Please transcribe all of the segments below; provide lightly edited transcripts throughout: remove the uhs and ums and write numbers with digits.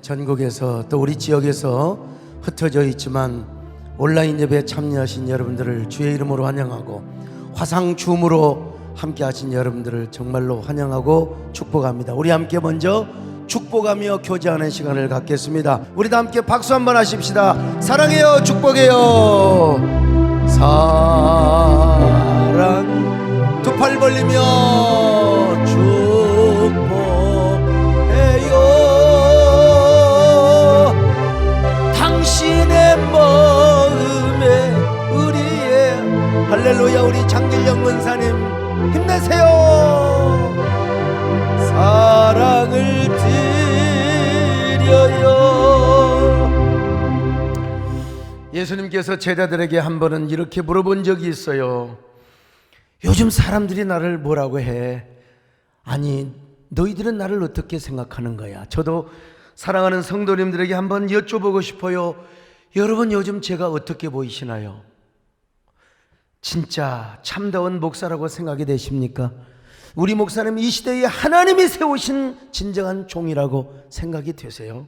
전국에서 또 우리 지역에서 흩어져 있지만 온라인 예배에 참여하신 여러분들을 주의 이름으로 환영하고 화상 줌으로 함께 하신 여러분들을 정말로 환영하고 축복합니다. 우리 함께 먼저 축복하며 교제하는 시간을 갖겠습니다. 우리도 함께 박수 한번 하십시다. 사랑해요, 축복해요. 사랑 두 팔 벌리며 축복해요. 당신의 마음에 우리의 할렐루야. 우리 장길영 권사님 힘내세요. 사랑을 드려요. 예수님께서 제자들에게 한 번은 이렇게 물어본 적이 있어요. 요즘 사람들이 나를 뭐라고 해? 아니, 너희들은 나를 어떻게 생각하는 거야? 저도 사랑하는 성도님들에게 한번 여쭤보고 싶어요. 여러분, 요즘 제가 어떻게 보이시나요? 진짜 참다운 목사라고 생각이 되십니까? 우리 목사님 이 시대에 하나님이 세우신 진정한 종이라고 생각이 되세요?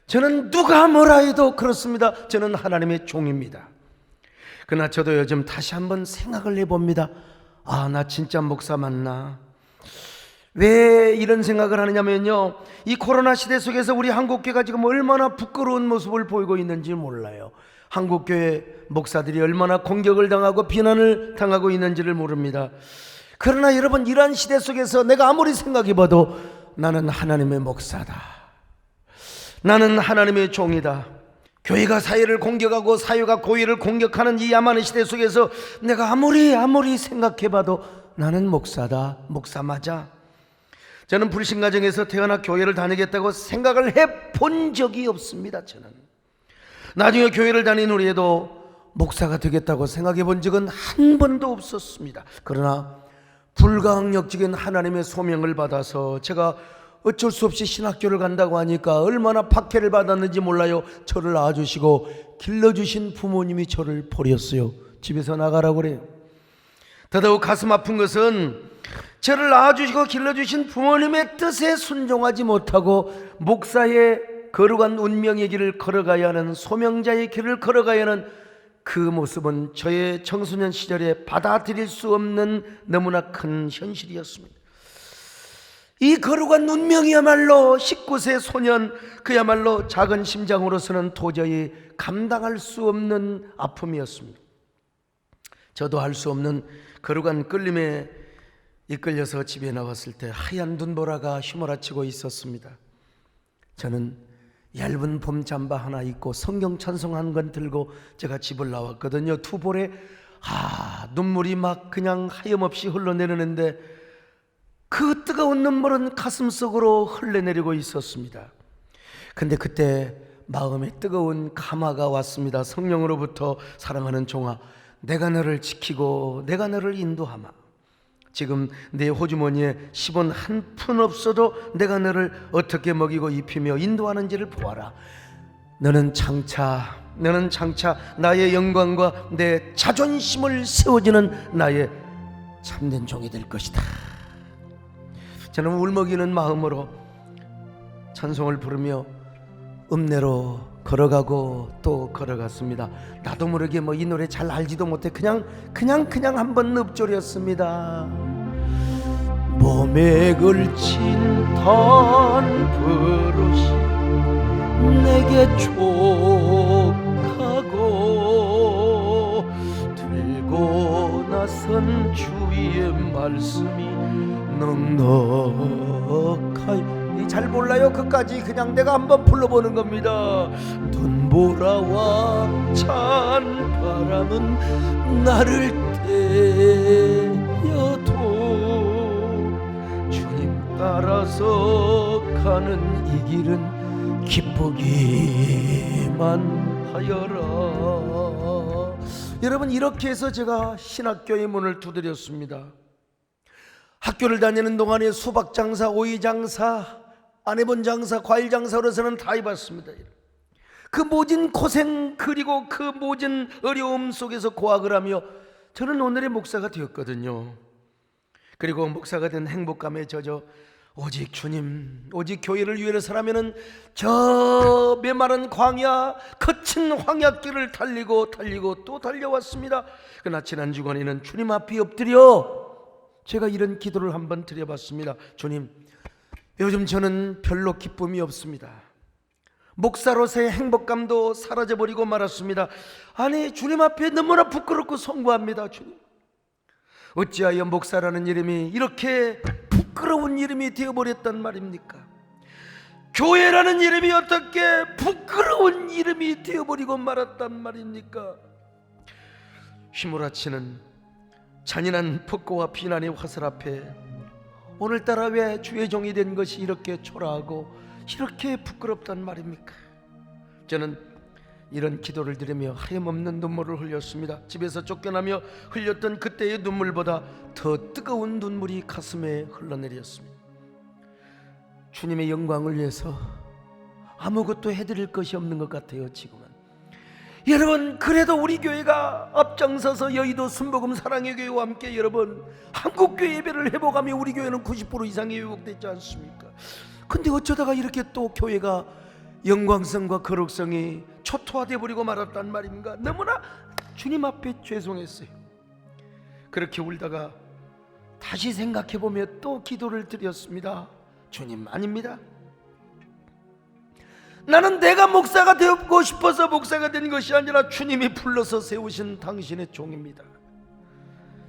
저는 누가 뭐라 해도 그렇습니다. 저는 하나님의 종입니다. 그러나 저도 요즘 다시 한번 생각을 해봅니다. 아, 나 진짜 목사 맞나? 왜 이런 생각을 하느냐면요, 이 코로나 시대 속에서 우리 한국교회가 지금 얼마나 부끄러운 모습을 보이고 있는지 몰라요. 한국교회 목사들이 얼마나 공격을 당하고 비난을 당하고 있는지를 모릅니다. 그러나 여러분, 이러한 시대 속에서 내가 아무리 생각해봐도 나는 하나님의 목사다. 나는 하나님의 종이다. 교회가 사회를 공격하고 사회가 교회를 공격하는 이 야만의 시대 속에서 내가 아무리 생각해봐도 나는 목사다. 목사 맞아. 저는 불신가정에서 태어나 교회를 다니겠다고 생각을 해본 적이 없습니다. 저는 나중에 교회를 다닌 후에도 목사가 되겠다고 생각해 본 적은 한 번도 없었습니다. 그러나 불가항력적인 하나님의 소명을 받아서 제가 어쩔 수 없이 신학교를 간다고 하니까 얼마나 박해를 받았는지 몰라요. 저를 낳아주시고 길러주신 부모님이 저를 버렸어요. 집에서 나가라고 그래요. 더더욱 가슴 아픈 것은 저를 낳아주시고 길러주신 부모님의 뜻에 순종하지 못하고 목사의 거룩한 운명의 길을 걸어가야 하는, 소명자의 길을 걸어가야 하는 그 모습은 저의 청소년 시절에 받아들일 수 없는 너무나 큰 현실이었습니다. 이 거룩한 운명이야말로 19세 소년, 그야말로 작은 심장으로서는 도저히 감당할 수 없는 아픔이었습니다. 저도 할 수 없는 거룩한 끌림에 이끌려서 집에 나왔을 때 하얀 눈보라가 휘몰아치고 있었습니다. 저는 얇은 봄 잠바 하나 입고 성경 찬송 한 권 들고 제가 집을 나왔거든요. 두 볼에 눈물이 막 그냥 하염없이 흘러내리는데 그 뜨거운 눈물은 가슴속으로 흘러내리고 있었습니다. 근데 그때 마음에 뜨거운 감화가 왔습니다. 성령으로부터. 사랑하는 종아, 내가 너를 지키고 내가 너를 인도하마. 지금 내 호주머니에 10원 한 푼 없어도 내가 너를 어떻게 먹이고 입히며 인도하는지를 보아라. 너는 장차 나의 영광과 내 자존심을 세워지는 나의 참된 종이 될 것이다. 저는 울먹이는 마음으로 찬송을 부르며 읍내로 걸어가고 또 걸어갔습니다. 나도 모르게 이 노래 잘 알지도 못해 그냥 한번 읊조렸습니다. 몸에 걸친 단버릇이 내게 족하고 들고 나선 주의 말씀이 넉넉하여. 잘 몰라요. 그까지 그냥 내가 한번 불러보는 겁니다. 눈보라와 찬 바람은 나를 때려도 주님 따라서 가는 이 길은 기쁘기만 하여라. 여러분, 이렇게 해서 제가 신학교의 문을 두드렸습니다. 학교를 다니는 동안에 수박 장사, 오이 장사, 아내분 장사, 과일 장사로서는 다 해봤습니다. 그 모진 고생 그리고 그 모진 어려움 속에서 고학을 하며 저는 오늘의 목사가 되었거든요. 그리고 목사가 된 행복감에 젖어 오직 주님, 오직 교회를 위해서라면은 저 메마른 광야, 거친 황야길을 달리고 또 달려왔습니다. 그러나 지난 주간에는 주님 앞에 엎드려 제가 이런 기도를 한번 드려봤습니다. 주님, 요즘 저는 별로 기쁨이 없습니다. 목사로서의 행복감도 사라져버리고 말았습니다. 아니, 주님 앞에 너무나 부끄럽고 송구합니다. 주님, 어찌하여 목사라는 이름이 이렇게 부끄러운 이름이 되어버렸단 말입니까? 교회라는 이름이 어떻게 부끄러운 이름이 되어버리고 말았단 말입니까? 휘몰아치는 잔인한 폭거와 비난의 화살 앞에 오늘따라 왜 주의 종이 된 것이 이렇게 초라하고 이렇게 부끄럽단 말입니까? 저는 이런 기도를 드리며 하염없는 눈물을 흘렸습니다. 집에서 쫓겨나며 흘렸던 그때의 눈물보다 더 뜨거운 눈물이 가슴에 흘러내렸습니다. 주님의 영광을 위해서 아무것도 해드릴 것이 없는 것 같아요. 지금은 여러분, 그래도 우리 교회가 앞장서서 여의도 순복음 사랑의 교회와 함께 여러분 한국교회 예배를 회복하며 우리 교회는 90% 이상이 회복됐지 않습니까? 근데 어쩌다가 이렇게 또 교회가 영광성과 거룩성이 초토화되어 버리고 말았단 말입니까? 너무나 주님 앞에 죄송했어요. 그렇게 울다가 다시 생각해보며 또 기도를 드렸습니다. 주님, 아닙니다. 나는 내가 목사가 되고 싶어서 목사가 된 것이 아니라 주님이 불러서 세우신 당신의 종입니다.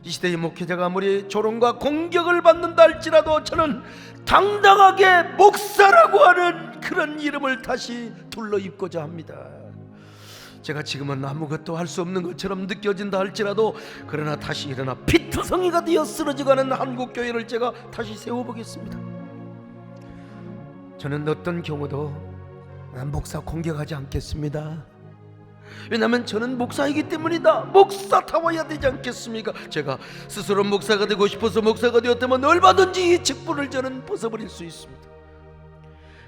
이 시대의 목회자가 아무리 조롱과 공격을 받는다 할지라도 저는 당당하게 목사라고 하는 그런 이름을 다시 둘러입고자 합니다. 제가 지금은 아무것도 할 수 없는 것처럼 느껴진다 할지라도 그러나 다시 일어나 피투성이가 되어 쓰러져가는 한국교회를 제가 다시 세워보겠습니다. 저는 어떤 경우도 목사 공격하지 않겠습니다. 왜냐하면 저는 목사이기 때문이다. 목사타워야 되지 않겠습니까? 제가 스스로 목사가 되고 싶어서 목사가 되었다면 얼마든지 이 직분을 저는 벗어버릴 수 있습니다.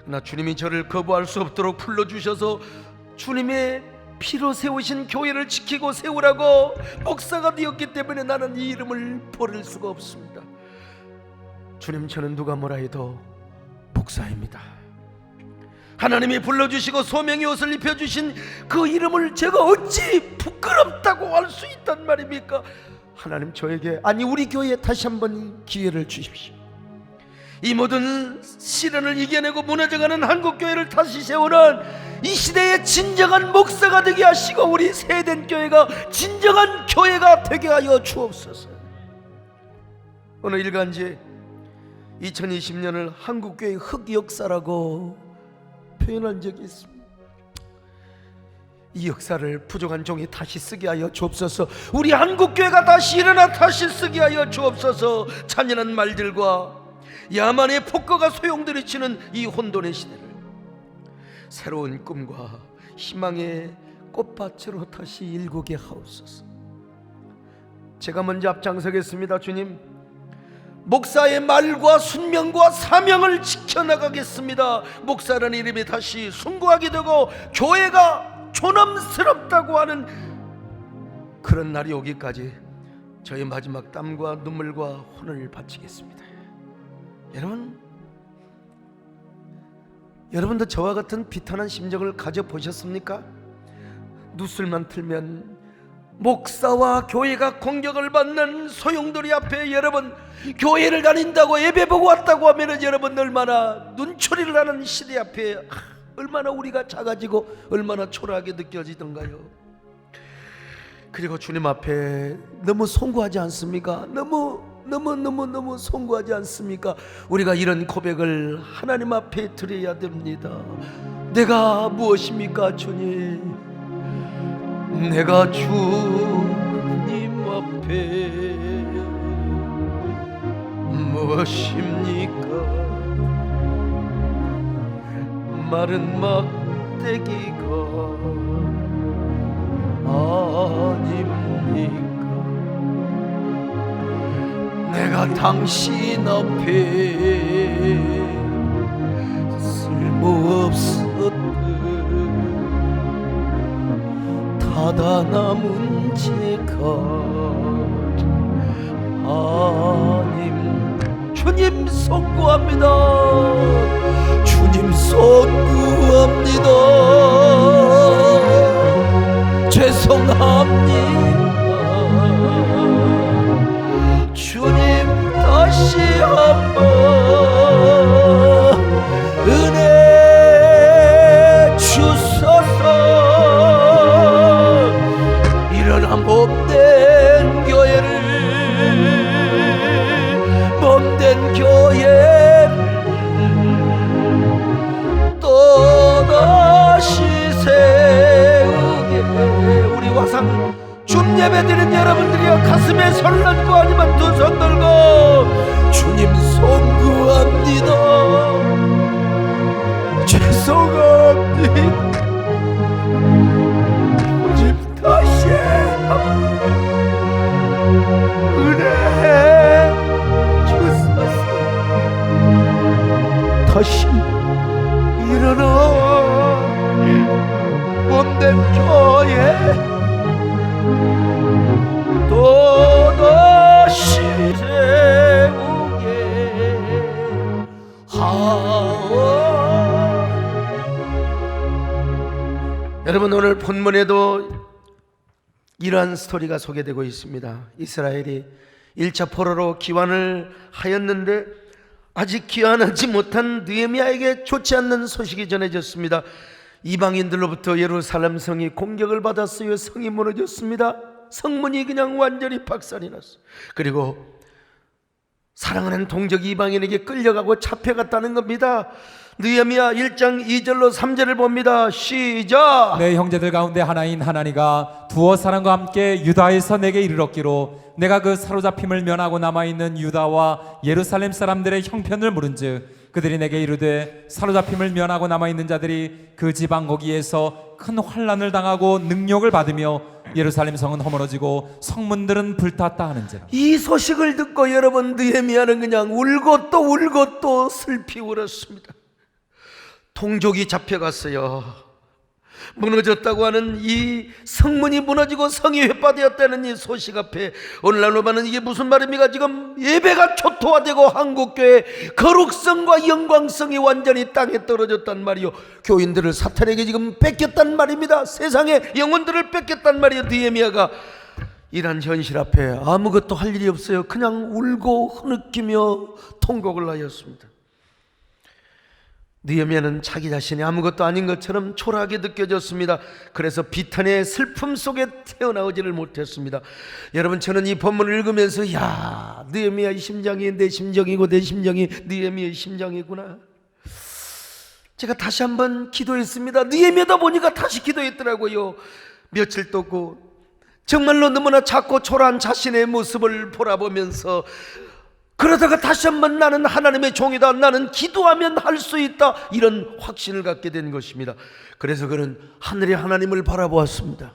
그러나 주님이 저를 거부할 수 없도록 불러주셔서 주님의 피로 세우신 교회를 지키고 세우라고 목사가 되었기 때문에 나는 이 이름을 버릴 수가 없습니다. 주님, 저는 누가 뭐라 해도 목사입니다. 하나님이 불러주시고 소명의 옷을 입혀주신 그 이름을 제가 어찌 부끄럽다고 할 수 있단 말입니까? 하나님, 저에게, 아니 우리 교회에 다시 한번 기회를 주십시오. 이 모든 시련을 이겨내고 무너져가는 한국교회를 다시 세우는 이 시대의 진정한 목사가 되게 하시고 우리 세된 교회가 진정한 교회가 되게 하여 주옵소서. 어느 일간지 2020년을 한국교회의 흑역사라고 표현한 적이 있습니다. 이 역사를 부족한 종이 다시 쓰게 하여 주옵소서. 우리 한국교회가 다시 일어나 다시 쓰게 하여 주옵소서. 잔인한 말들과 야만의 폭거가 소용돌이치는 이 혼돈의 시대를 새로운 꿈과 희망의 꽃밭으로 다시 일구게 하옵소서. 제가 먼저 앞장서겠습니다. 주님, 목사의 말과 순명과 사명을 지켜나가겠습니다. 목사라는 이름이 다시 숭고하게 되고 교회가 존엄스럽다고 하는 그런 날이 오기까지 저의 마지막 땀과 눈물과 혼을 바치겠습니다. 여러분도 저와 같은 비탄한 심정을 가져보셨습니까? 뉴스만 틀면 목사와 교회가 공격을 받는 소용돌이 앞에 여러분 교회를 다닌다고 예배 보고 왔다고 하면 여러분 얼마나 눈초리를 하는 시대 앞에 얼마나 우리가 작아지고 얼마나 초라하게 느껴지던가요. 그리고 주님 앞에 너무 송구하지 않습니까? 너무 송구하지 않습니까? 우리가 이런 고백을 하나님 앞에 드려야 됩니다. 내가 무엇입니까? 주님, 내가 주님 앞에 무엇입니까? 마른 막대기가 아닙니까? 내가 당신 앞에 쓸모없었듯 바다 남은 제가 아님 주님 송구합니다. 주님 송구합니다. 죄송합니다. 주님 다시 한번 은혜 주소서. 일어나 몸된 교회를 또다시 세우게. 우리 화상 줌 예배 드린 여러분들이여 가슴에 손을 얹고 아니면 두 손 들고 주님 송구합니다. 죄송합니다. 주님 다시 은혜 주소서. 다시 일어나 몸된 교회 또다시 세우게 하오. 여러분, 오늘 본문에도 이러한 스토리가 소개되고 있습니다. 이스라엘이 1차 포로로 귀환을 하였는데 아직 귀환하지 못한 느헤미야에게 좋지 않는 소식이 전해졌습니다. 이방인들로부터 예루살렘 성이 공격을 받았어요. 성이 무너졌습니다. 성문이 그냥 완전히 박살이 났어요. 그리고 사랑하는 동족 이방인에게 끌려가고 잡혀갔다는 겁니다. 느헤미야 1장 2절로 3절을 봅니다. 시작. 내 형제들 가운데 하나인 하나니가 두어 사람과 함께 유다에서 내게 이르렀기로 내가 그 사로잡힘을 면하고 남아있는 유다와 예루살렘 사람들의 형편을 물은즉 그들이 내게 이르되 사로잡힘을 면하고 남아있는 자들이 그 지방 거기에서 큰 환난을 당하고 능욕을 받으며 예루살렘 성은 허물어지고 성문들은 불탔다 하는지라. 이 소식을 듣고 여러분, 느헤미야는 그냥 울고 또 울고 또 슬피 울었습니다. 동족이 잡혀갔어요. 무너졌다고 하는 이 성문이 무너지고 성이 회파되었다는 이 소식 앞에 오늘날로 봐는 이게 무슨 말입니까? 지금 예배가 초토화되고 한국교회 거룩성과 영광성이 완전히 땅에 떨어졌단 말이요, 교인들을 사탄에게 지금 뺏겼단 말입니다. 세상의 영혼들을 뺏겼단 말이요. 느헤미야가 이런 현실 앞에 아무것도 할 일이 없어요. 그냥 울고 흐느끼며 통곡을 하였습니다. 느헤미야는 자기 자신이 아무것도 아닌 것처럼 초라하게 느껴졌습니다. 그래서 비탄의 슬픔 속에 태어나오지를 못했습니다. 여러분, 저는 이 본문을 읽으면서 야, 느헤미야의 심정이 내 심정이고 내 심정이 느헤미야의 심정이구나. 제가 다시 한번 기도했습니다. 느헤미야다 보니까 다시 기도했더라고요. 며칠 동안 정말로 너무나 작고 초라한 자신의 모습을 보라보면서 그러다가 다시 한번 나는 하나님의 종이다, 나는 기도하면 할 수 있다, 이런 확신을 갖게 된 것입니다. 그래서 그는 하늘의 하나님을 바라보았습니다.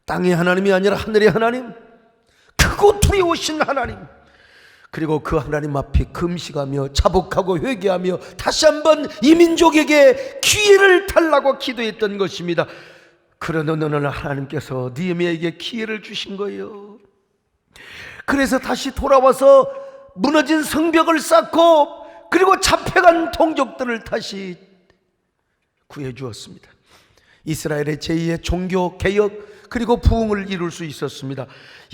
땅의 하나님이 아니라 하늘의 하나님, 크고 두려우신 하나님, 그리고 그 하나님 앞에 금식하며 자복하고 회개하며 다시 한번 이 민족에게 기회를 달라고 기도했던 것입니다. 그러나 오늘 하나님께서 느헤미야에게 기회를 주신 거예요. 그래서 다시 돌아와서 무너진 성벽을 쌓고 그리고 잡혀간 동족들을 다시 구해주었습니다. 이스라엘의 제2의 종교 개혁 그리고 부흥을 이룰 수 있었습니다.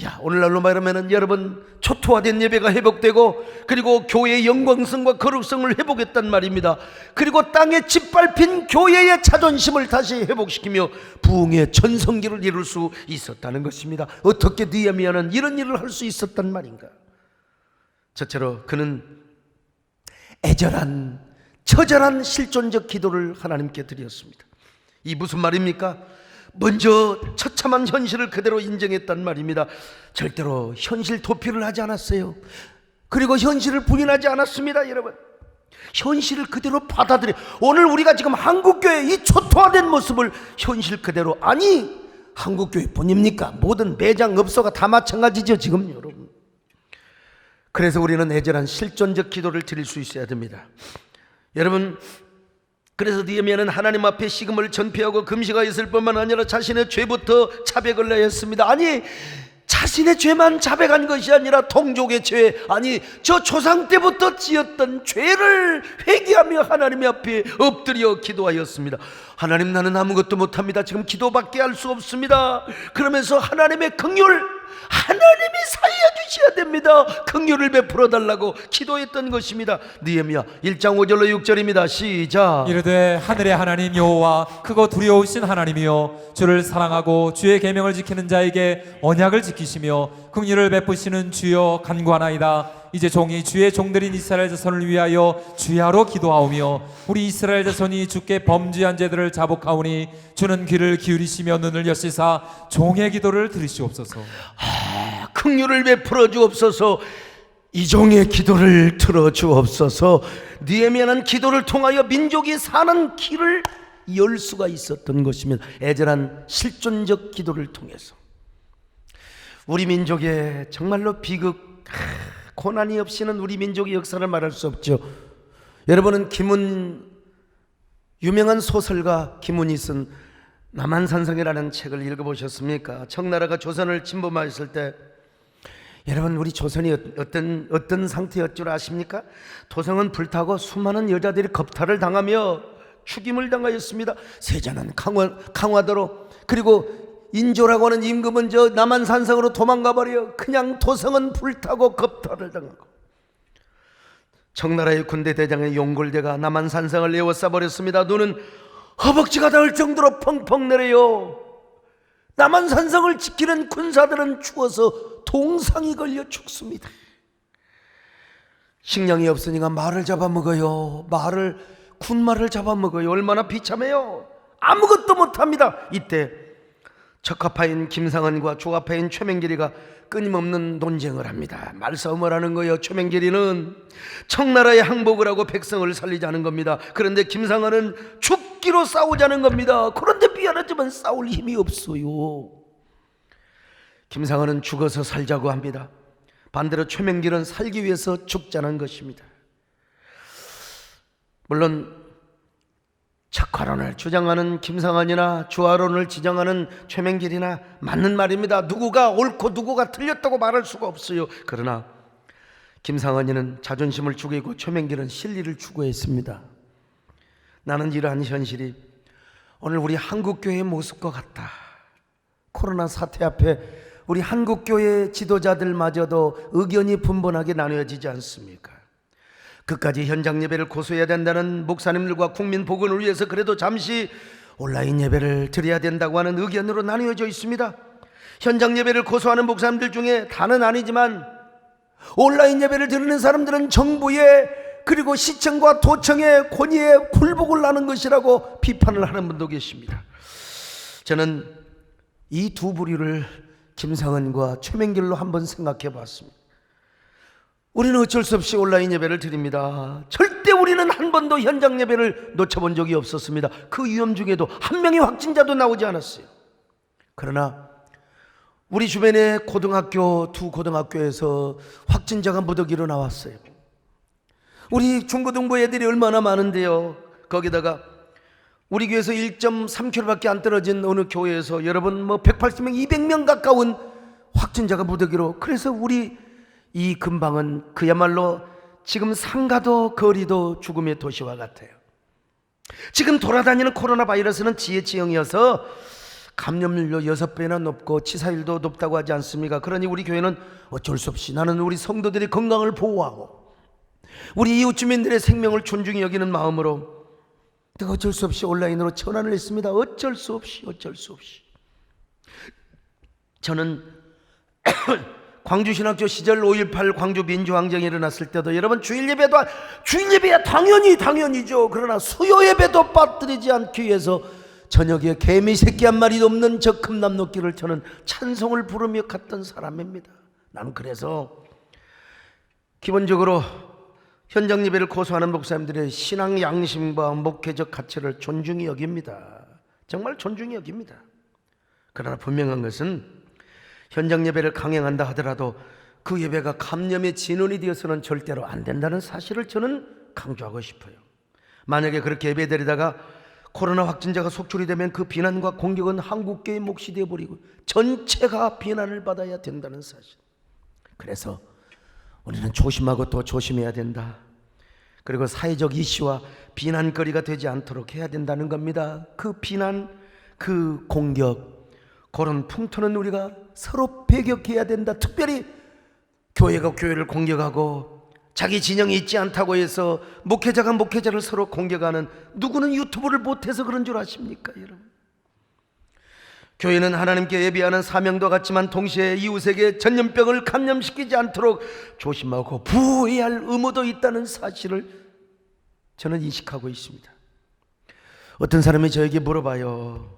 야, 오늘날로 말하면 여러분, 초토화된 예배가 회복되고 그리고 교회의 영광성과 거룩성을 회복했단 말입니다. 그리고 땅에 짓밟힌 교회의 자존심을 다시 회복시키며 부흥의 전성기를 이룰 수 있었다는 것입니다. 어떻게 느헤미야는 이런 일을 할 수 있었단 말인가? 첫째로 그는 애절한 처절한 실존적 기도를 하나님께 드렸습니다. 이 무슨 말입니까? 먼저 처참한 현실을 그대로 인정했단 말입니다. 절대로 현실 도피를 하지 않았어요. 그리고 현실을 부인하지 않았습니다. 여러분, 현실을 그대로 받아들여. 오늘 우리가 지금 한국교회 이 초토화된 모습을 현실 그대로, 아니 한국교회뿐입니까? 모든 매장 업소가 다 마찬가지죠 지금. 여러분, 그래서 우리는 애절한 실존적 기도를 드릴 수 있어야 됩니다. 여러분, 그래서 느헤미야는 하나님 앞에 식음을 전폐하고 금식하였을 뿐만 아니라 자신의 죄부터 자백을 하였습니다. 아니, 자신의 죄만 자백한 것이 아니라 동족의 죄, 아니 저 조상 때부터 지었던 죄를 회개하며 하나님 앞에 엎드려 기도하였습니다. 하나님, 나는 아무것도 못합니다. 지금 기도밖에 할 수 없습니다. 그러면서 하나님의 긍휼, 하나님이 살려주셔야 됩니다. 긍휼을 베풀어 달라고 기도했던 것입니다. 느헤미야 1장 5절로 6절입니다. 시작. 이르되 하늘의 하나님 여호와 크고 두려우신 하나님이여, 주를 사랑하고 주의 계명을 지키는 자에게 언약을 지키시며 긍휼을 베푸시는 주여 간구하나이다. 이제 종이 주의 종들인 이스라엘 자손을 위하여 주야로 기도하오며 우리 이스라엘 자손이 주께 범죄한 죄들을 자복하오니 주는 귀를 기울이시며 눈을 여시사 종의 기도를 들으시옵소서. 긍휼을 베풀어 주옵소서. 이 종의 기도를 들어 주옵소서. 느헤미야는 기도를 통하여 민족이 사는 길을 열 수가 있었던 것입니다. 애절한 실존적 기도를 통해서 우리 민족의 정말로 비극, 고난이 없이는 우리 민족의 역사를 말할 수 없죠. 여러분은 유명한 소설가 김훈이 쓴 남한산성이라는 책을 읽어보셨습니까? 청나라가 조선을 침범하였을 때 여러분, 우리 조선이 어떤 상태였 줄 아십니까? 도성은 불타고 수많은 여자들이 겁탈을 당하며 죽임을 당하였습니다. 세자는 강화도로, 그리고 인조라고 하는 임금은 저 남한산성으로 도망가버려 그냥 도성은 불타고 겁탈을 당하고, 청나라의 군대 대장의 용골대가 남한산성을 에워싸버렸습니다. 눈은 허벅지가 닿을 정도로 펑펑 내려요. 남한산성을 지키는 군사들은 추워서 동상이 걸려 죽습니다. 식량이 없으니까 말을 잡아먹어요. 군말을 잡아먹어요. 얼마나 비참해요. 아무것도 못합니다. 이때 적합파인 김상헌과 조합파인 최명길이가 끊임없는 논쟁을 합니다. 말싸움을 하는 거예요. 최명길이는 청나라에 항복을 하고 백성을 살리자는 겁니다. 그런데 김상헌은 죽기로 싸우자는 겁니다. 그런데 미안하지만 싸울 힘이 없어요. 김상헌은 죽어서 살자고 합니다. 반대로 최명길은 살기 위해서 죽자는 것입니다. 물론 척화론을 주장하는 김상헌이나 주화론을 지정하는 최명길이나 맞는 말입니다. 누구가 옳고 누구가 틀렸다고 말할 수가 없어요. 그러나 김상헌이는 자존심을 죽이고 최명길은 실리를 추구했습니다. 나는 이러한 현실이 오늘 우리 한국교회의 모습과 같다. 코로나 사태 앞에 우리 한국교회 지도자들마저도 의견이 분분하게 나누어지지 않습니까? 그까지 현장 예배를 고수해야 된다는 목사님들과 국민 복원을 위해서 그래도 잠시 온라인 예배를 드려야 된다고 하는 의견으로 나누어져 있습니다. 현장 예배를 고수하는 목사님들 중에 다는 아니지만 온라인 예배를 드리는 사람들은 정부의 그리고 시청과 도청의 권위에 굴복을 하는 것이라고 비판을 하는 분도 계십니다. 저는 이 두 부류를 김상헌과 최명길로 한번 생각해 봤습니다. 우리는 어쩔 수 없이 온라인 예배를 드립니다. 절대 우리는 한 번도 현장 예배를 놓쳐본 적이 없었습니다. 그 위험 중에도 한 명의 확진자도 나오지 않았어요. 그러나 우리 주변에 두 고등학교에서 확진자가 무더기로 나왔어요. 우리 중고등부 애들이 얼마나 많은데요. 거기다가 우리 교회에서 1.3km밖에 안 떨어진 어느 교회에서 여러분 180명, 200명 가까운 확진자가 무더기로. 그래서 우리 이 근방은 그야말로 지금 상가도 거리도 죽음의 도시와 같아요. 지금 돌아다니는 코로나 바이러스는 지혜지형이어서 감염률도 6배나 높고 치사율도 높다고 하지 않습니까? 그러니 우리 교회는 어쩔 수 없이 나는 우리 성도들의 건강을 보호하고 우리 이웃 주민들의 생명을 존중히 여기는 마음으로 내가 어쩔 수 없이 온라인으로 전환을 했습니다. 어쩔 수 없이. 저는 광주신학교 시절 5.18 광주 민주항쟁이 일어났을 때도 여러분 주일예배야 당연히죠. 그러나 수요예배도 빠뜨리지 않기 위해서 저녁에 개미 새끼 한 마리도 없는 저 금남로길을 저는 찬송을 부르며 갔던 사람입니다. 나는 그래서 기본적으로 현장 예배를 고수하는 목사님들의 신앙 양심과 목회적 가치를 존중히 여깁니다. 정말 존중히 여깁니다. 그러나 분명한 것은 현장 예배를 강행한다 하더라도 그 예배가 감염의 진원이 되어서는 절대로 안 된다는 사실을 저는 강조하고 싶어요. 만약에 그렇게 예배 드리다가 코로나 확진자가 속출이 되면 그 비난과 공격은 한국교회의 몫이 되어버리고 전체가 비난을 받아야 된다는 사실. 그래서 우리는 조심하고 또 조심해야 된다. 그리고 사회적 이슈와 비난거리가 되지 않도록 해야 된다는 겁니다. 그 비난, 그 공격, 그런 풍토는 우리가 서로 배격해야 된다. 특별히 교회가 교회를 공격하고 자기 진영이 있지 않다고 해서 목회자가 목회자를 서로 공격하는, 누구는 유튜브를 못해서 그런 줄 아십니까 여러분? 교회는 하나님께 예비하는 사명도 같지만 동시에 이웃에게 전염병을 감염시키지 않도록 조심하고 부해야 할 의무도 있다는 사실을 저는 인식하고 있습니다. 어떤 사람이 저에게 물어봐요.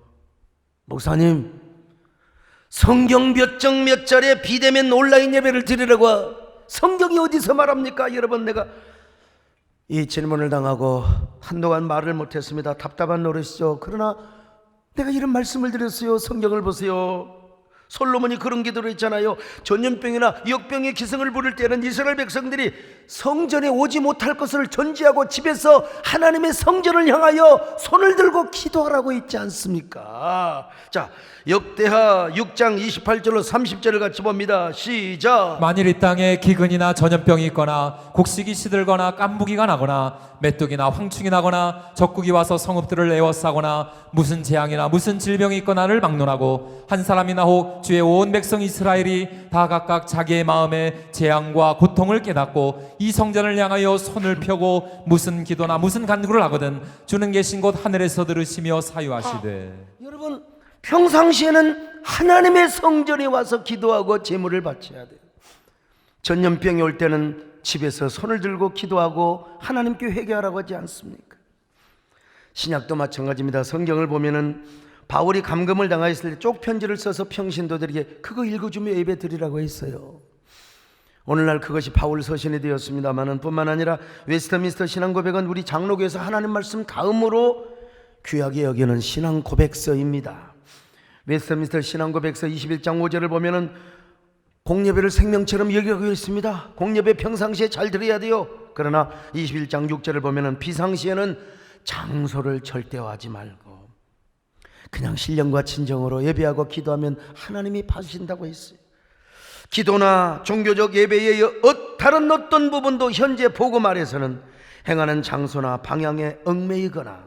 목사님, 성경 몇 장 몇 절에 비대면 온라인 예배를 드리라고 성경이 어디서 말합니까? 여러분, 내가 이 질문을 당하고 한동안 말을 못했습니다. 답답한 노릇이죠. 그러나 내가 이런 말씀을 드렸어요. 성경을 보세요. 솔로몬이 그런 기도를 했잖아요. 전염병이나 역병의 기승을 부를 때는 이스라엘 백성들이 성전에 오지 못할 것을 전제하고 집에서 하나님의 성전을 향하여 손을 들고 기도하라고 했지 않습니까? 자, 역대하 6장 28절로 30절을 같이 봅니다. 시작. 만일 이 땅에 기근이나 전염병이 있거나 곡식이 시들거나 깐부기가 나거나 메뚜기나 황충이 나거나 적국이 와서 성읍들을 에워싸거나 무슨 재앙이나 무슨 질병이 있거나를 막론하고 한 사람이나 혹 주의 온 백성 이스라엘이 다 각각 자기의 마음에 재앙과 고통을 깨닫고 이 성전을 향하여 손을 펴고 무슨 기도나 무슨 간구를 하거든 주는 계신 곳 하늘에서 들으시며 사유하시되. 여러분, 평상시에는 하나님의 성전에 와서 기도하고 제물을 바쳐야 돼요. 전염병이 올 때는 집에서 손을 들고 기도하고 하나님께 회개하라고 하지 않습니까? 신약도 마찬가지입니다. 성경을 보면은 바울이 감금을 당하였을 때 쪽편지를 써서 평신도들에게 그거 읽어주며 예배 드리라고 했어요. 오늘날 그것이 바울 서신이 되었습니다만은 뿐만 아니라 웨스트민스터 신앙고백은 우리 장로교에서 하나님 말씀 다음으로 귀하게 여기는 신앙 고백서입니다. 웨스트민스터 신앙고백서 21장 5절을 보면은 공예배를 생명처럼 여기고 있습니다. 공예배 평상시에 잘 드려야 돼요. 그러나 21장 6절을 보면은 비상시에는 장소를 절대화하지 말고 그냥 신령과 진정으로 예배하고 기도하면 하나님이 봐주신다고 했어요. 기도나 종교적 예배의 다른 어떤 부분도 현재 복음 아래서는 행하는 장소나 방향에 얽매이거나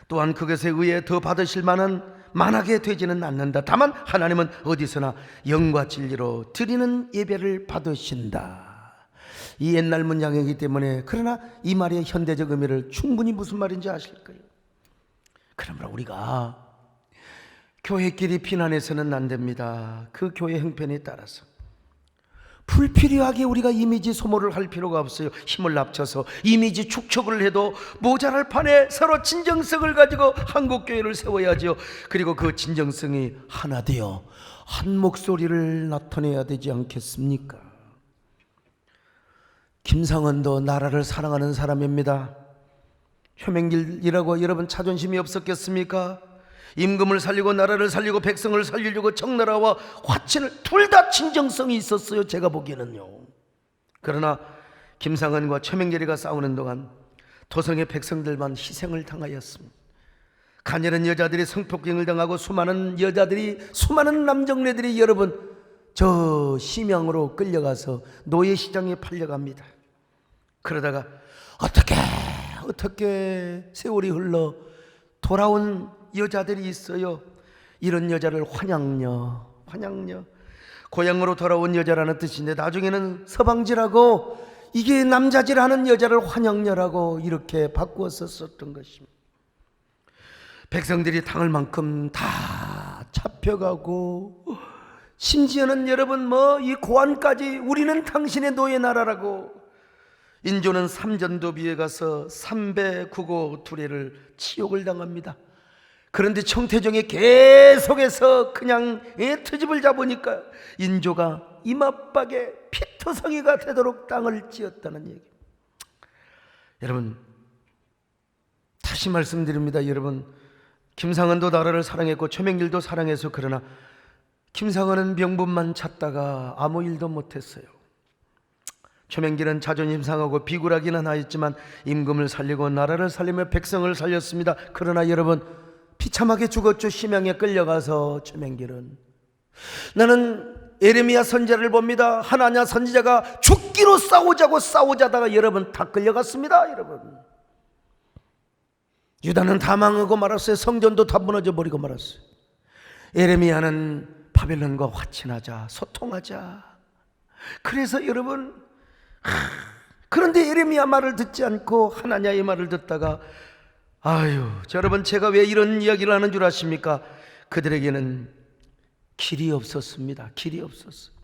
또한 그것에 의해 더 받으실 만한 만하게 되지는 않는다. 다만 하나님은 어디서나 영과 진리로 드리는 예배를 받으신다. 이 옛날 문장이기 때문에, 그러나 이 말의 현대적 의미를 충분히 무슨 말인지 아실 거예요. 그러므로 우리가 교회끼리 비난해서는 안 됩니다. 그 교회 형편에 따라서 불필요하게 우리가 이미지 소모를 할 필요가 없어요. 힘을 합쳐서 이미지 축적을 해도 모자랄 판에 서로 진정성을 가지고 한국교회를 세워야죠. 그리고 그 진정성이 하나 되어 한 목소리를 나타내야 되지 않겠습니까? 김상헌도 나라를 사랑하는 사람입니다. 효맹길이라고 여러분 자존심이 없었겠습니까? 임금을 살리고 나라를 살리고 백성을 살리려고 청나라와 화친을 둘 다 진정성이 있었어요. 제가 보기에는요. 그러나 김상헌과 최명렬이가 싸우는 동안 도성의 백성들만 희생을 당하였습니다. 가녀린 여자들이 성폭행을 당하고 수많은 여자들이, 수많은 남정네들이 여러분 저 심양으로 끌려가서 노예시장에 팔려갑니다. 그러다가 어떻게 세월이 흘러 돌아온 여자들이 있어요. 이런 여자를 환양녀, 고향으로 돌아온 여자라는 뜻인데 나중에는 서방지라고, 이게 남자지라는 여자를 환양녀라고 이렇게 바꾸어서 썼던 것입니다. 백성들이 당할 만큼 다 잡혀가고, 심지어는 여러분 이 고안까지 우리는 당신의 노예 나라라고, 인조는 삼전도비에 가서 300국어 투례를 치욕을 당합니다. 그런데 청태종이 계속해서 그냥 트집을 잡으니까 인조가 이마박에 피투성이가 되도록 땅을 찧었다는 얘기. 여러분, 다시 말씀드립니다. 여러분, 김상헌도 나라를 사랑했고 최명길도 사랑해서, 그러나 김상헌은 명분만 찾다가 아무 일도 못했어요. 초맹길은 자존심 상하고 비굴하기는 하였지만 임금을 살리고 나라를 살리며 백성을 살렸습니다. 그러나 여러분, 비참하게 죽었죠. 심양에 끌려가서 초맹길은. 나는 예레미야 선지자를 봅니다. 하나냐 선지자가 죽기로 싸우자고 싸우자다가 여러분 다 끌려갔습니다. 여러분, 유다는 다 망하고 말았어요. 성전도 다 무너져 버리고 말았어요. 예레미야는 바벨론과 화친하자, 소통하자. 그래서 여러분, 그런데 예레미야 말을 듣지 않고 하나냐의 말을 듣다가, 아유, 여러분, 제가 왜 이런 이야기를 하는 줄 아십니까? 그들에게는 길이 없었습니다. 길이 없었어요.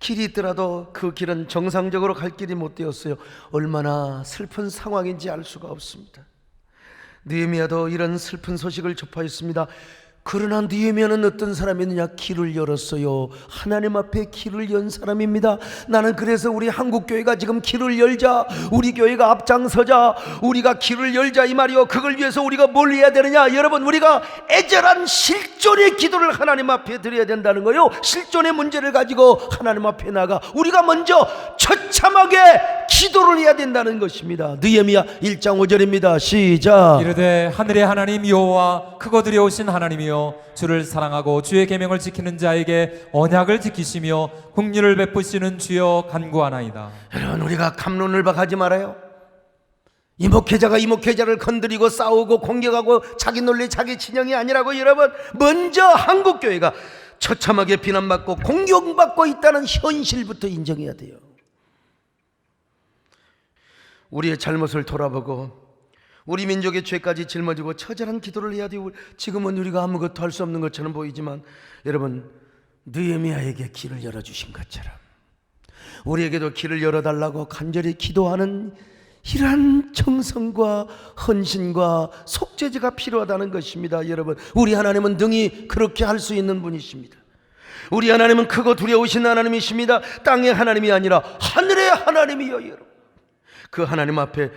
길이 있더라도 그 길은 정상적으로 갈 길이 못 되었어요. 얼마나 슬픈 상황인지 알 수가 없습니다. 느헤미야도 이런 슬픈 소식을 접하였습니다. 그러나 느헤미야는 어떤 사람이느냐? 길을 열었어요. 하나님 앞에 길을 연 사람입니다. 나는 그래서 우리 한국교회가 지금 길을 열자, 우리 교회가 앞장서자, 우리가 길을 열자 이 말이요. 그걸 위해서 우리가 뭘 해야 되느냐? 여러분, 우리가 애절한 실존의 기도를 하나님 앞에 드려야 된다는 거요. 실존의 문제를 가지고 하나님 앞에 나가 우리가 먼저 처참하게 기도를 해야 된다는 것입니다. 느헤미야 1장 5절입니다. 시작. 이르되 하늘의 하나님 여호와 크고 두려우신 하나님이여, 주를 사랑하고 주의 계명을 지키는 자에게 언약을 지키시며 긍휼을 베푸시는 주여 간구하나이다. 여러분, 우리가 갑론을박하지 말아요. 이목회자가 이목회자를 건드리고 싸우고 공격하고 자기 논리 자기 진영이 아니라고. 여러분, 먼저 한국교회가 처참하게 비난받고 공격받고 있다는 현실부터 인정해야 돼요. 우리의 잘못을 돌아보고 우리 민족의 죄까지 짊어지고 처절한 기도를 해야 돼요. 지금은 우리가 아무것도 할 수 없는 것처럼 보이지만 여러분, 느헤미야에게 길을 열어주신 것처럼 우리에게도 길을 열어달라고 간절히 기도하는 이러한 정성과 헌신과 속죄제가 필요하다는 것입니다. 여러분, 우리 하나님은 능히 그렇게 할 수 있는 분이십니다. 우리 하나님은 크고 두려우신 하나님이십니다. 땅의 하나님이 아니라 하늘의 하나님이요. 여러분, 그 하나님 앞에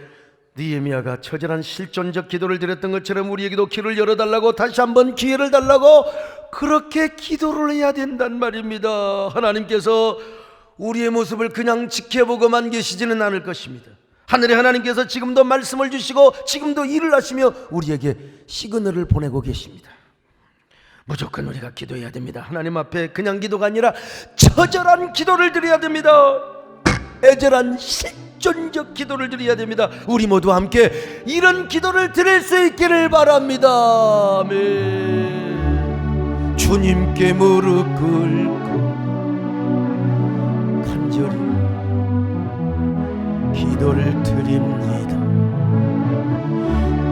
느헤미야가 처절한 실존적 기도를 드렸던 것처럼 우리에게도 길을 열어달라고, 다시 한번 기회를 달라고 그렇게 기도를 해야 된단 말입니다. 하나님께서 우리의 모습을 그냥 지켜보고만 계시지는 않을 것입니다. 하늘의 하나님께서 지금도 말씀을 주시고 지금도 일을 하시며 우리에게 시그널을 보내고 계십니다. 무조건 우리가 기도해야 됩니다. 하나님 앞에 그냥 기도가 아니라 처절한 기도를 드려야 됩니다. 애절한 실존적 기도를 드려야 됩니다. 우리 모두 함께 이런 기도를 드릴 수 있기를 바랍니다. 아멘. 주님께 무릎 꿇고 간절히 기도를 드립니다.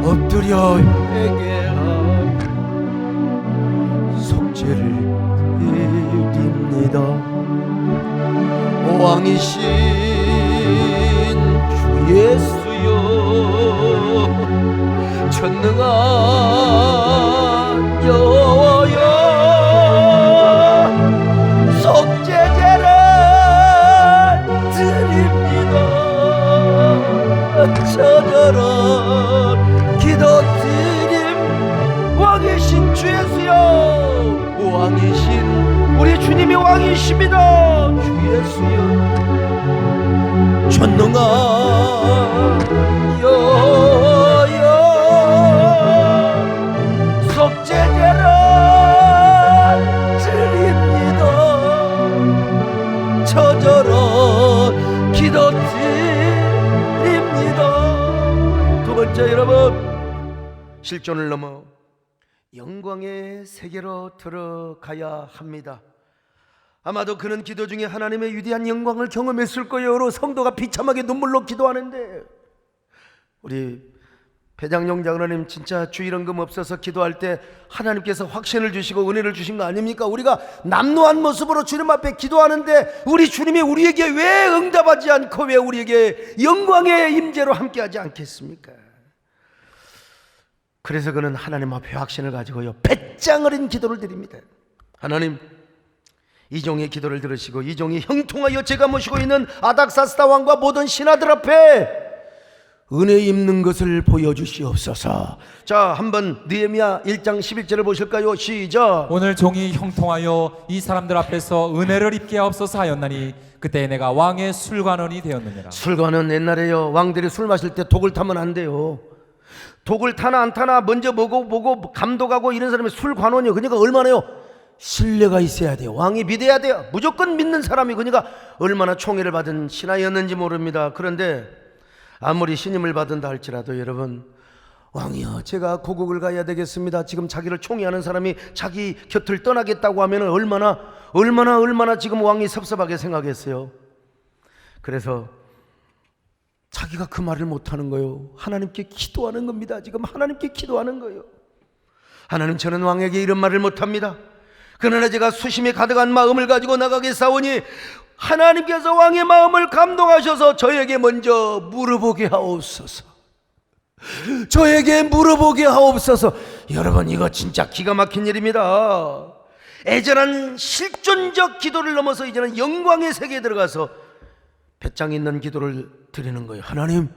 엎드려 회개하며 속죄를 드립니다. 왕이신 주 예수여, 전능한 여호와여, 속죄제를 드립니다. 처절한 기도 드림, 왕이신 주 예수여, 왕이신 우리 주님이 왕이십니다. 주 예수여, 전능한 여호와여, 속죄제를 드립니다. 처절한 기도 드립니다. 두 번째, 여러분, 실존을 넘어 영광의 세계로 들어가야 합니다. 아마도 그는 기도 중에 하나님의 위대한 영광을 경험했을 거예요. 성도가 비참하게 눈물로 기도하는데, 우리 배장용 장로님 진짜 주일헌금 없어서 기도할 때 하나님께서 확신을 주시고 은혜를 주신 거 아닙니까? 우리가 남루한 모습으로 주님 앞에 기도하는데 우리 주님이 우리에게 왜 응답하지 않고 왜 우리에게 영광의 임재로 함께하지 않겠습니까? 그래서 그는 하나님 앞에 확신을 가지고요, 배짱 어린 기도를 드립니다. 하나님, 이 종의 기도를 들으시고 이 종이 형통하여 제가 모시고 있는 아닥사스다 왕과 모든 신하들 앞에 은혜 입는 것을 보여주시옵소서. 자, 한번 느헤미야 1장 11절을 보실까요? 시작. 오늘 종이 형통하여 이 사람들 앞에서 은혜를 입게 하옵소서 하였나니 그때 내가 왕의 술관원이 되었느니라. 술관은 옛날에요, 왕들이 술 마실 때 독을 타면 안 돼요. 독을 타나 안 타나 먼저 보고 감독하고 이런 사람이 술관원이요. 그러니까 얼마나요? 신뢰가 있어야 돼요. 왕이 믿어야 돼요. 무조건 믿는 사람이. 그러니까 얼마나 총애를 받은 신하였는지 모릅니다. 그런데 아무리 신임을 받은다 할지라도 여러분, 왕이여 제가 고국을 가야 되겠습니다. 지금 자기를 총애하는 사람이 자기 곁을 떠나겠다고 하면 얼마나 지금 왕이 섭섭하게 생각했어요. 그래서 자기가 그 말을 못하는 거예요. 하나님께 기도하는 겁니다. 지금 하나님께 기도하는 거예요. 하나님, 저는 왕에게 이런 말을 못합니다. 그러나 제가 수심이 가득한 마음을 가지고 나가겠사오니 하나님께서 왕의 마음을 감동하셔서 저에게 먼저 물어보게 하옵소서. 저에게 물어보게 하옵소서. 여러분, 이거 진짜 기가 막힌 일입니다. 애절한 실존적 기도를 넘어서 이제는 영광의 세계에 들어가서 배짱 있는 기도를 드리는 거예요. 하나님,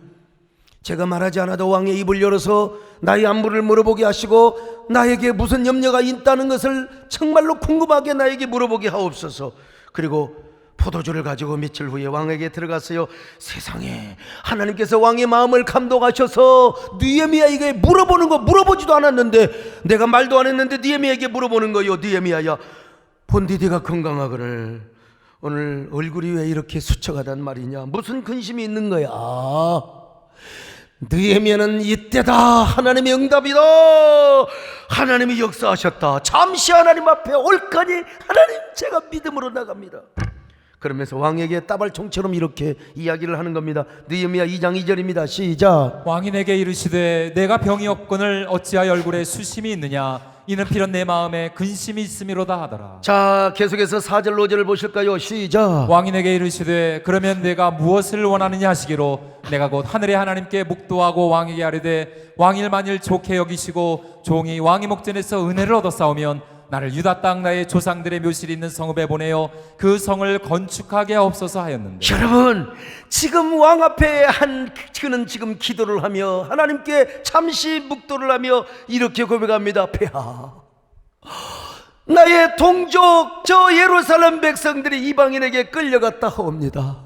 제가 말하지 않아도 왕의 입을 열어서 나의 안부를 물어보게 하시고 나에게 무슨 염려가 있다는 것을 정말로 궁금하게 나에게 물어보게 하옵소서. 그리고 포도주를 가지고 며칠 후에 왕에게 들어갔어요. 세상에, 하나님께서 왕의 마음을 감동하셔서 느헤미야에게 물어보지도 않았는데, 내가 말도 안 했는데 느헤미야에게 물어보는 거예요. 느헤미야야, 본디디가 건강하거늘 오늘 얼굴이 왜 이렇게 수척하단 말이냐, 무슨 근심이 있는 거야? 느헤미야는 이때다 하나님의 응답이다, 하나님이 역사하셨다, 잠시 하나님 앞에 올까니 하나님 제가 믿음으로 나갑니다. 그러면서 왕에게 따발총처럼 이렇게 이야기를 하는 겁니다. 느헤미야 2장 2절입니다. 시작. 왕이 내게 이르시되 내가 병이 없거늘 어찌하여 얼굴에 수심이 있느냐, 이는 필연 내 마음에 근심이 있음이로다 하더라. 자, 계속해서 4절 5절을 보실까요? 시작. 왕이 내게 이르시되 그러면 내가 무엇을 원하느냐 하시기로 내가 곧 하늘의 하나님께 묵도하고 왕에게 아뢰되 왕일 만일 좋게 여기시고 종이 왕의 목전에서 은혜를 얻었사오면 나를 유다 땅 나의 조상들의 묘실이 있는 성읍에 보내어 그 성을 건축하게 하옵소서 하였는데. 여러분, 지금 왕 앞에 그는 지금 기도를 하며 하나님께 잠시 묵도를 하며 이렇게 고백합니다. 폐하, 나의 동족 저 예루살렘 백성들이 이방인에게 끌려갔다 하옵니다.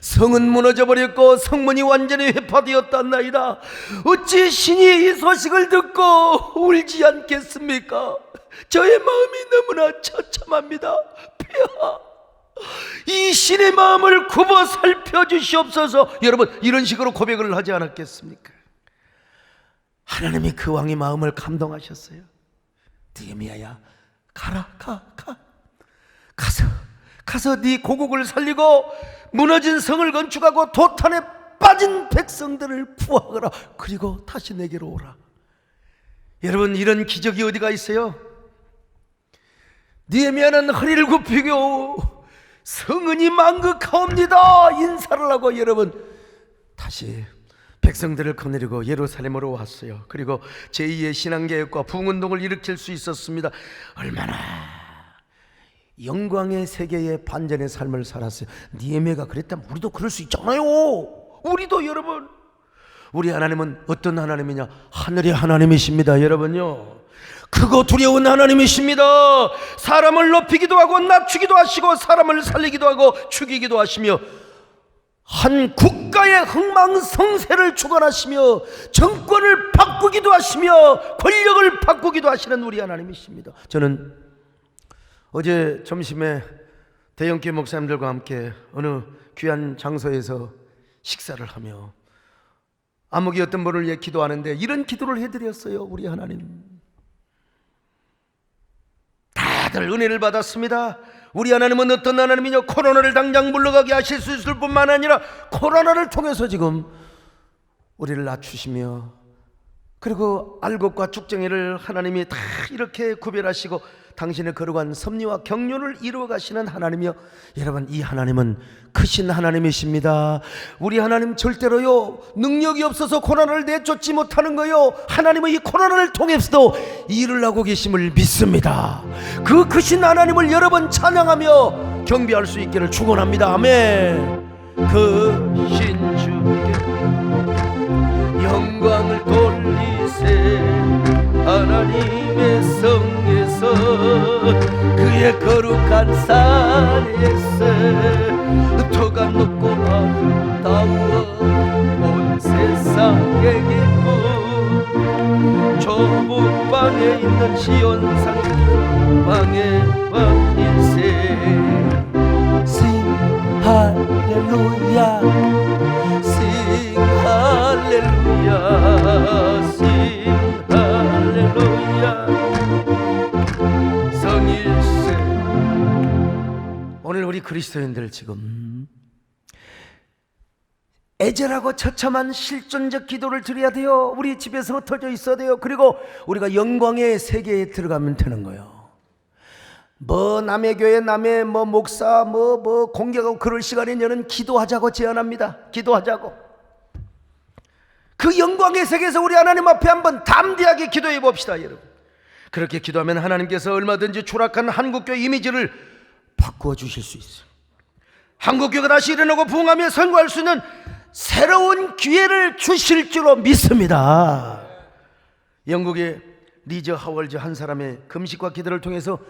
성은 무너져 버렸고 성문이 완전히 회파되었단나이다. 어찌 신이 이 소식을 듣고 울지 않겠습니까? 저의 마음이 너무나 처참합니다. 폐하, 이 신의 마음을 굽어 살펴주시옵소서. 여러분, 이런 식으로 고백을 하지 않았겠습니까? 하나님이 그 왕의 마음을 감동하셨어요. 느헤미야야, 가라, 가서 네 고국을 살리고 무너진 성을 건축하고 도탄에 빠진 백성들을 구하거라. 그리고 다시 내게로 오라. 여러분, 이런 기적이 어디가 있어요? 느헤미야는 허리를 굽히고 성은이 만극하옵니다 인사를 하고 여러분 다시 백성들을 거느리고 예루살렘으로 왔어요. 그리고 제2의 신앙개혁과 부흥운동을 일으킬 수 있었습니다. 얼마나 영광의 세계의 반전의 삶을 살았어요. 느헤미야가 그랬다면 우리도 그럴 수 있잖아요. 우리도 여러분, 우리 하나님은 어떤 하나님이냐? 하늘의 하나님이십니다. 여러분요, 크고 두려운 하나님이십니다. 사람을 높이기도 하고 낮추기도 하시고 사람을 살리기도 하고 죽이기도 하시며 한 국가의 흥망성쇠를 주관하시며 정권을 바꾸기도 하시며 권력을 바꾸기도 하시는 우리 하나님이십니다. 저는 어제 점심에 대형교회 목사님들과 함께 어느 귀한 장소에서 식사를 하며 아무개 어떤 분을 위해 기도하는데 이런 기도를 해드렸어요. 우리 하나님, 다들 은혜를 받았습니다. 우리 하나님은 어떤 하나님이냐? 코로나를 당장 물러가게 하실 수 있을 뿐만 아니라 코로나를 통해서 지금 우리를 낮추시며, 그리고 알곡과 쭉정이를 하나님이 다 이렇게 구별하시고 당신의 거룩한 섭리와 경륜을 이루어 가시는 하나님이요, 여러분, 이 하나님은 크신 하나님이십니다. 우리 하나님 절대로요 능력이 없어서 코로나를 내쫓지 못하는 거요, 하나님은 이 코로나를 통해서도 일을 하고 계심을 믿습니다. 그 크신 하나님을 여러 번 찬양하며 경배할 수 있기를 축원합니다. 아멘. 크신 주께 돌리세. 하나님의 성에서 그의 거룩한 산에서 터가 높고 아름다워 온 세상의 기쁨. 좁은 방에 있는 시온산 방의 왕일세. Sing 할렐루야, Sing 할렐루야, Sing 할렐루야. 성일세. 오늘 우리 그리스도인들 지금 애절하고 처참한 실존적 기도를 드려야 돼요. 우리 집에서 흩어져 있어야 돼요. 그리고 우리가 영광의 세계에 들어가면 되는 거예요. 뭐 남의 교회 남의 뭐 목사 뭐 공격하고 그럴 시간에 저는 기도하자고 제안합니다. 기도하자고. 그 영광의 세계에서 우리 하나님 앞에 한번 담대하게 기도해 봅시다, 여러분. 그렇게 기도하면 하나님께서 얼마든지 추락한 한국교회 이미지를 바꾸어 주실 수 있어요. 한국교회가 다시 일어나고 부흥하며 선거할 수 있는 새로운 기회를 주실 줄로 믿습니다. 영국의 리저 하월즈 한 사람의 금식과 기도를 통해서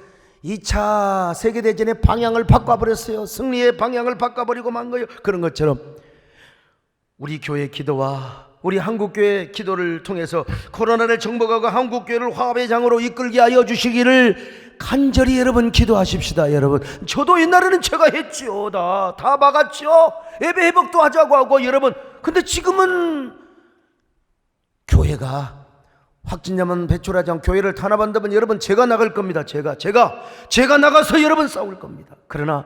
2차 세계대전의 방향을 바꿔버렸어요. 승리의 방향을 바꿔버리고 만 거예요. 그런 것처럼 우리 교회 기도와 우리 한국교회 기도를 통해서 코로나를 정복하고 한국교회를 화합의 장으로 이끌게 하여 주시기를 간절히 여러분 기도하십시다. 여러분, 저도 옛날에는 제가 했지요. 다 막았죠. 예배 회복도 하자고 하고. 여러분, 근데 지금은 교회가 확진자만 배출하지 않고 교회를 탄압한다면 여러분 제가 나갈 겁니다. 제가 나가서 여러분 싸울 겁니다. 그러나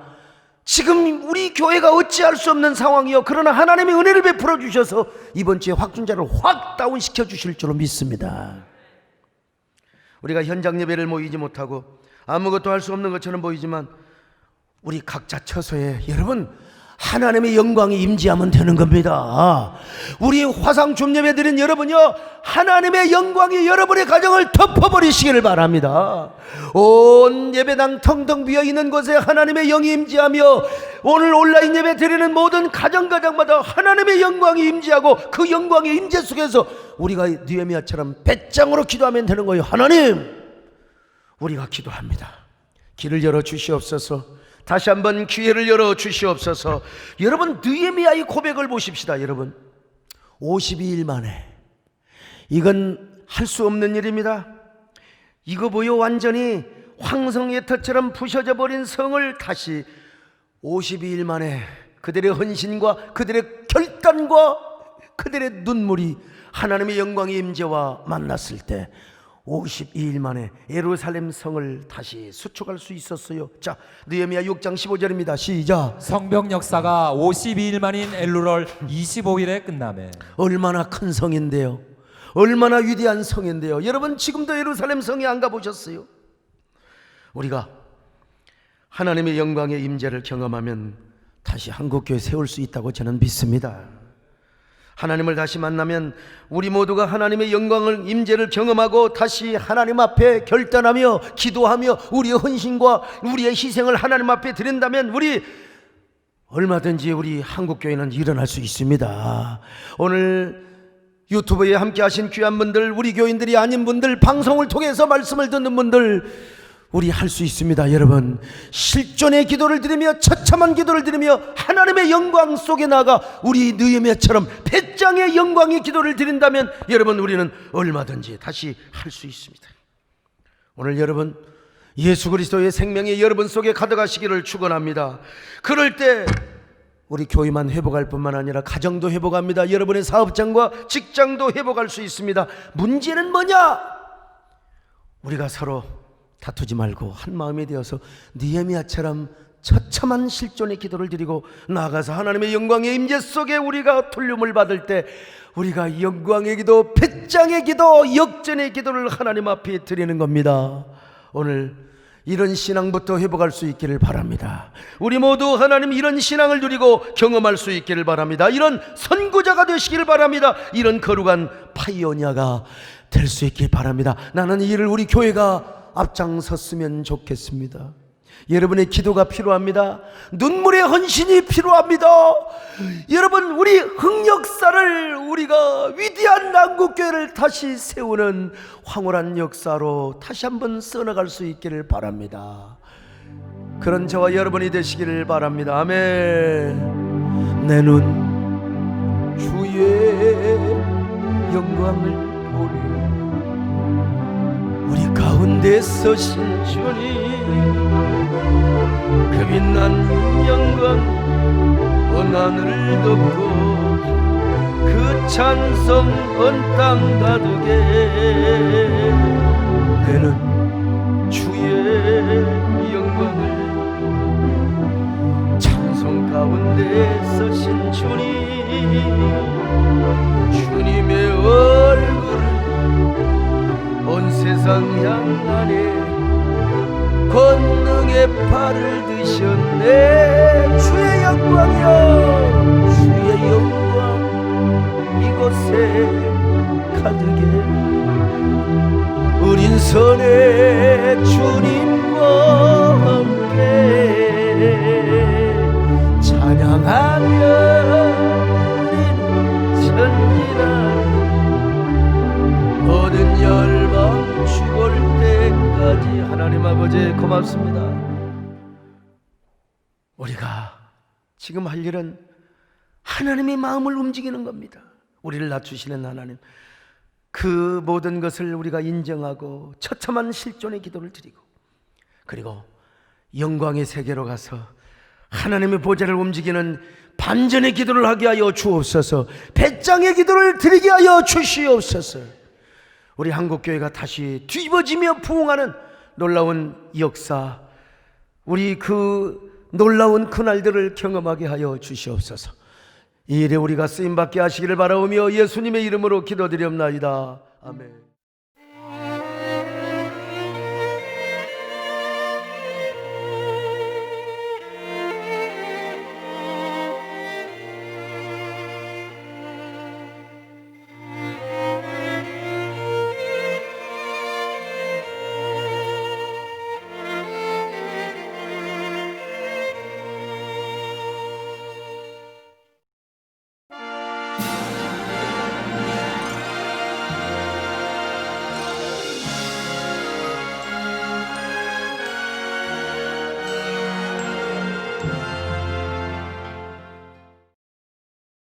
지금 우리 교회가 어찌할 수 없는 상황이요. 그러나 하나님의 은혜를 베풀어 주셔서 이번 주에 확진자를 확 다운시켜 주실 줄로 믿습니다. 우리가 현장 예배를 모이지 못하고 아무것도 할 수 없는 것처럼 보이지만 우리 각자 처소에 여러분 하나님의 영광이 임재하면 되는 겁니다. 우리 화상 줌 예배 드린 여러분요, 하나님의 영광이 여러분의 가정을 덮어버리시기를 바랍니다. 온 예배당 텅텅 비어있는 곳에 하나님의 영이 임재하며 오늘 온라인 예배 드리는 모든 가정마다 하나님의 영광이 임재하고 그 영광의 임재 속에서 우리가 느헤미야처럼 배짱으로 기도하면 되는 거예요. 하나님, 우리가 기도합니다. 길을 열어 주시옵소서. 다시 한번 기회를 열어 주시옵소서. 여러분, 느헤미야의 고백을 보십시다. 여러분, 52일 만에, 이건 할 수 없는 일입니다. 이거 보여, 완전히 황성의 터처럼 부셔져 버린 성을 다시 52일 만에 그들의 헌신과 그들의 결단과 그들의 눈물이 하나님의 영광의 임재와 만났을 때 52일 만에 예루살렘 성을 다시 수축할 수 있었어요. 자, 느헤미야 6장 15절입니다. 시작. 성벽 역사가 52일 만인 엘루럴 25일에 끝나매. 얼마나 큰 성인데요. 얼마나 위대한 성인데요. 여러분, 지금도 예루살렘 성에 안 가보셨어요? 우리가 하나님의 영광의 임재를 경험하면 다시 한국교회 세울 수 있다고 저는 믿습니다. 하나님을 다시 만나면 우리 모두가 하나님의 영광을 임재를 경험하고 다시 하나님 앞에 결단하며 기도하며 우리의 헌신과 우리의 희생을 하나님 앞에 드린다면 우리 얼마든지 우리 한국교회는 일어날 수 있습니다. 오늘 유튜브에 함께 하신 귀한 분들, 우리 교인들이 아닌 분들, 방송을 통해서 말씀을 듣는 분들, 우리 할 수 있습니다. 여러분, 실존의 기도를 드리며 처참한 기도를 드리며 하나님의 영광 속에 나가 우리 느헤미야처럼 배짱의 영광의 기도를 드린다면 여러분, 우리는 얼마든지 다시 할 수 있습니다. 오늘 여러분, 예수 그리스도의 생명이 여러분 속에 가득하시기를 축원합니다. 그럴 때 우리 교회만 회복할 뿐만 아니라 가정도 회복합니다. 여러분의 사업장과 직장도 회복할 수 있습니다. 문제는 뭐냐? 우리가 서로 다투지 말고 한 마음이 되어서 느헤미야처럼 처참한 실존의 기도를 드리고 나아가서 하나님의 영광의 임재 속에 우리가 돌림을 받을 때 우리가 영광의 기도, 배짱의 기도, 역전의 기도를 하나님 앞에 드리는 겁니다. 오늘 이런 신앙부터 회복할 수 있기를 바랍니다. 우리 모두 하나님 이런 신앙을 누리고 경험할 수 있기를 바랍니다. 이런 선구자가 되시기를 바랍니다. 이런 거룩한 파이오니아가 될 수 있길 바랍니다. 나는 이 일을 우리 교회가 앞장섰으면 좋겠습니다. 여러분의 기도가 필요합니다. 눈물의 헌신이 필요합니다. 여러분, 우리 흑역사를 우리가 위대한 남국교회를 다시 세우는 황홀한 역사로 다시 한번 써나갈 수 있기를 바랍니다. 그런 저와 여러분이 되시기를 바랍니다. 아멘. 내 눈 주의 영광을 보리, 우리 가운데 서신 주님, 그 빛난 영광 온 하늘을 덮고 그 찬송 온 땅 가득에 내는 주의 영광을, 찬송 가운데 서신 주님, 주님의 얼굴을 온 세상 향하네 권능의 팔을 드셨네. 주의 영광이여, 주의 영광 이곳에 가득해. 우린 선의 주님과 함께 찬양하며 우리는 전진하리. 모든 열방 죽을 때까지. 하나님 아버지 고맙습니다. 우리가 지금 할 일은 하나님의 마음을 움직이는 겁니다. 우리를 낮추시는 하나님, 그 모든 것을 우리가 인정하고 처참한 실존의 기도를 드리고, 그리고 영광의 세계로 가서 하나님의 보좌를 움직이는 반전의 기도를 하게 하여 주옵소서. 배짱의 기도를 드리게 하여 주시옵소서. 우리 한국교회가 다시 뒤집어지며 부흥하는 놀라운 역사, 우리 그 놀라운 그날들을 경험하게 하여 주시옵소서. 이 일에 우리가 쓰임받게 하시기를 바라오며 예수님의 이름으로 기도드리옵나이다. 아멘.